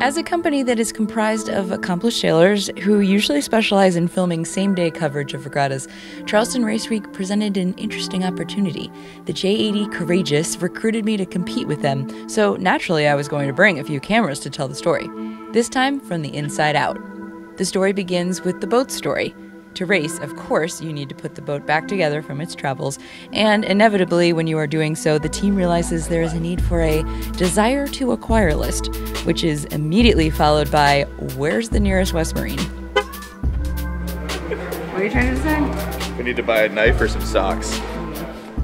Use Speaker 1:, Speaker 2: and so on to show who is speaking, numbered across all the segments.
Speaker 1: As a company that is comprised of accomplished sailors who usually specialize in filming same-day coverage of regattas, Charleston Race Week presented an interesting opportunity. The J80 Courageous recruited me to compete with them, so naturally I was going to bring a few cameras to tell the story. This time from the inside out. The story begins with the boat story. To race, of course, you need to put the boat back together from its travels, and inevitably, when you are doing so, the team realizes there is a need for a desire to acquire list, which is immediately followed by, where's the nearest West Marine?
Speaker 2: What are you trying to decide?
Speaker 3: We need to buy a knife or some socks.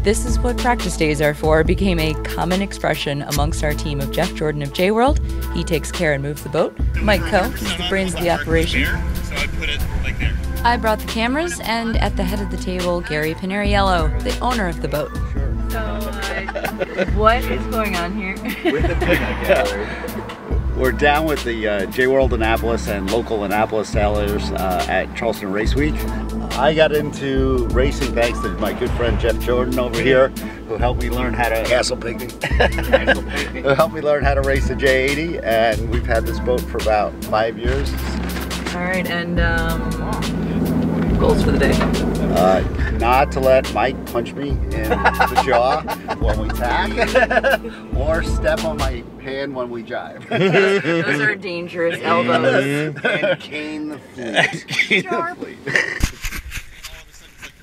Speaker 1: This is what practice days are for became a common expression amongst our team of Jeff Jordan of J-World. He takes care and moves the boat. Mike Coe, he's the brains of the operation.
Speaker 3: So I put it like there.
Speaker 1: I brought the cameras, and at the head of the table, Gary Panariello, the owner of the boat.
Speaker 2: So, what is going on here?
Speaker 3: With the peanut gallery.
Speaker 4: We're down with the J-World Annapolis and local Annapolis sailors at Charleston Race Week. I got into racing thanks to my good friend Jeff Jordan over here, who helped me learn how to who helped me learn how to race the J80, and we've had this boat for about 5 years.
Speaker 2: All right, and goals for the day?
Speaker 4: Not to let Mike punch me in the jaw when we tack, or step on my pan when we jive.
Speaker 2: Those are dangerous elbows.
Speaker 4: And cane the fleet.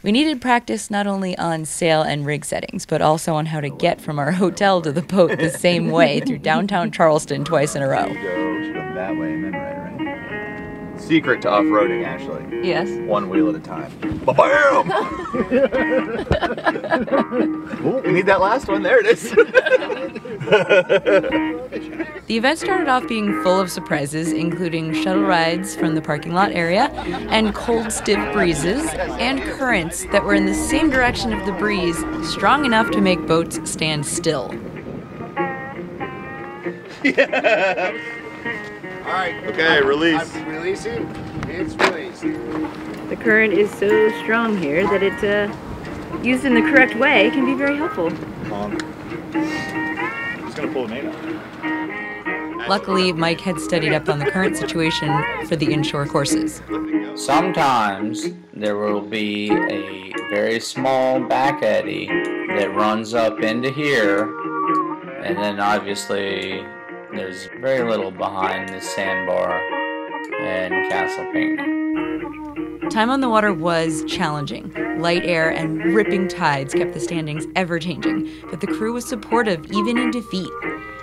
Speaker 1: We needed practice not only on sail and rig settings, but also on how to get from our hotel to the boat the same way through downtown Charleston twice in a row.
Speaker 3: Go that way and then right. Secret to off-roading, actually.
Speaker 2: Yes.
Speaker 3: One wheel at a time. Ba-bam! Oh, we need that last one. There it is.
Speaker 1: The event started off being full of surprises, including shuttle rides from the parking lot area, and cold, stiff breezes, and currents that were in the same direction of the breeze, strong enough to make boats stand still.
Speaker 3: Yeah.
Speaker 4: All right.
Speaker 3: Okay, release.
Speaker 4: I'm releasing. It's released.
Speaker 2: The current is so strong here that it, used in the correct way, can be very helpful.
Speaker 3: I'm just gonna pull the main out.
Speaker 1: Luckily, Mike had studied up on the current situation for the inshore courses.
Speaker 5: Sometimes there will be a very small back eddy that runs up into here, and then obviously there's very little behind the sandbar and Castle Pinckney.
Speaker 1: Time on the water was challenging. Light air and ripping tides kept the standings ever-changing, but the crew was supportive even in defeat.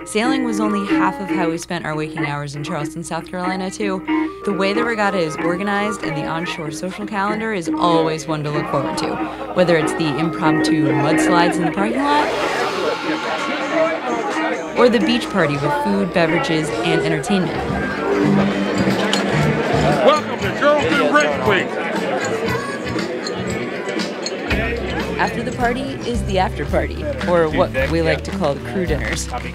Speaker 1: Sailing was only half of how we spent our waking hours in Charleston, South Carolina, too. The way the regatta is organized and the onshore social calendar is always one to look forward to, whether it's the impromptu mudslides in the parking lot or the beach party with food, beverages, and entertainment.
Speaker 6: Welcome to Charleston Race Week.
Speaker 1: After the party is the after party, or what we like to call the crew dinners.
Speaker 2: Right,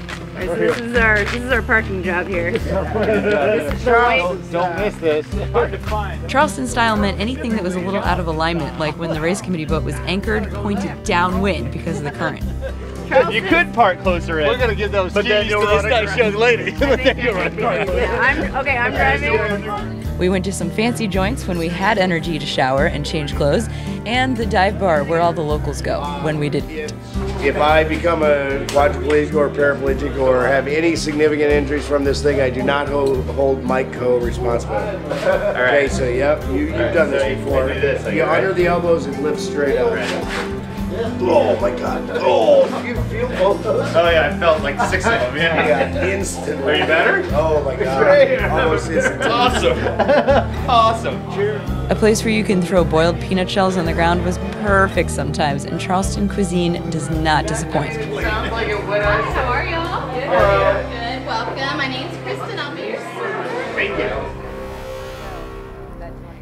Speaker 2: so this is our parking job here.
Speaker 4: Don't miss this.
Speaker 1: Charleston style meant anything that was a little out of alignment, like when the race committee boat was anchored, pointed downwind because of the current.
Speaker 3: You could park closer in.
Speaker 4: We're gonna give those
Speaker 3: but then to this nice young lady.
Speaker 2: I'm driving.
Speaker 1: We went to some fancy joints when we had energy to shower and change clothes, and the dive bar where all the locals go when we didn't.
Speaker 7: If I become a quadriplegic or paraplegic or have any significant injuries from this thing, I do not hold Mike Coe responsible. All right. Okay, so yep, you've done this before. You under the elbows and lift straight up. Oh my God! Oh, you feel both those?
Speaker 3: Oh yeah, I felt like 6 of them.
Speaker 7: Yeah, instantly.
Speaker 3: Are you better?
Speaker 7: Oh my God!
Speaker 3: Great.
Speaker 7: Almost instantly.
Speaker 3: Awesome. Awesome. Cheers.
Speaker 1: A place where you can throw boiled peanut shells on the ground was perfect sometimes, and Charleston cuisine does not disappoint.
Speaker 7: Sounds like it would.
Speaker 8: How are y'all? Good. Good. Welcome. My name's Kristen. I'll be your
Speaker 7: Thank you.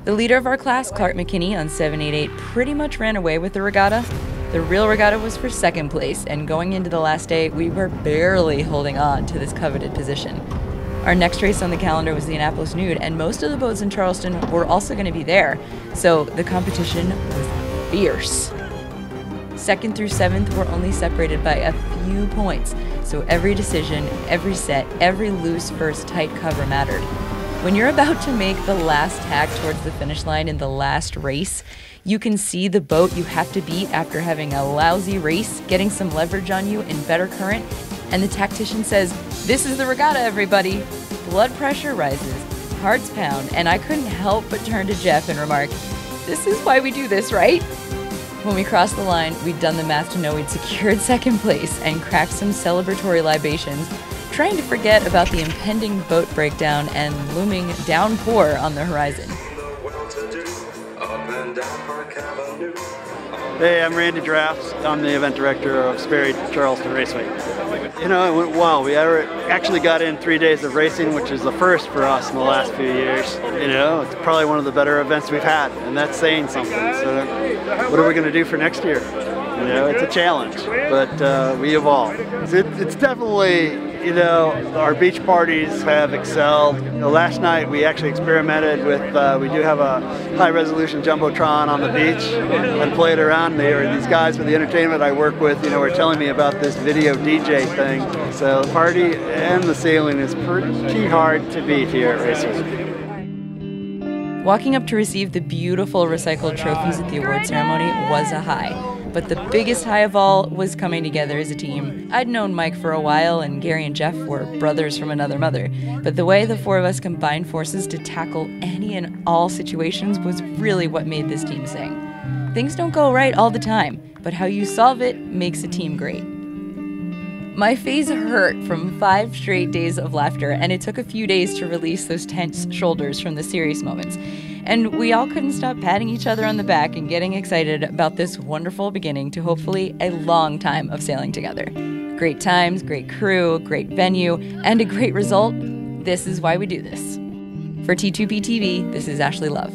Speaker 1: The leader of our class, Clark McKinney on 788, pretty much ran away with the regatta. The real regatta was for second place, and going into the last day, we were barely holding on to this coveted position. Our next race on the calendar was the Annapolis Nude, and most of the boats in Charleston were also going to be there, so the competition was fierce. Second through seventh were only separated by a few points, so every decision, every set, every loose first tight cover mattered. When you're about to make the last tack towards the finish line in the last race, you can see the boat you have to beat after having a lousy race, getting some leverage on you in better current, and the tactician says, "This is the regatta, everybody." Blood pressure rises, hearts pound, and I couldn't help but turn to Jeff and remark, "This is why we do this, right?" When we crossed the line, we'd done the math to know we'd secured second place and cracked some celebratory libations, trying to forget about the impending boat breakdown and looming downpour on the horizon.
Speaker 9: Hey, I'm Randy Drafts. I'm the event director of Sperry Charleston Race Week. You know, it went well. We actually got in 3 days of racing, which is the first for us in the last few years. You know, it's probably one of the better events we've had, and that's saying something. So what are we going to do for next year? You know, it's a challenge, but we evolve. It's definitely, you know, our beach parties have excelled. You know, last night we actually experimented with, we do have a high-resolution Jumbotron on the beach and played around. These guys with the entertainment I work with, you know, were telling me about this video DJ thing. So the party and the sailing is pretty hard to beat here at Race Week.
Speaker 1: Walking up to receive the beautiful recycled trophies at the award ceremony was a high. But the biggest high of all was coming together as a team. I'd known Mike for a while, and Gary and Jeff were brothers from another mother. But the way the four of us combined forces to tackle any and all situations was really what made this team sing. Things don't go right all the time, but how you solve it makes a team great. My face hurt from 5 straight days of laughter, and it took a few days to release those tense shoulders from the serious moments. And we all couldn't stop patting each other on the back and getting excited about this wonderful beginning to hopefully a long time of sailing together. Great times, great crew, great venue, and a great result. This is why we do this. For T2P TV, this is Ashley Love.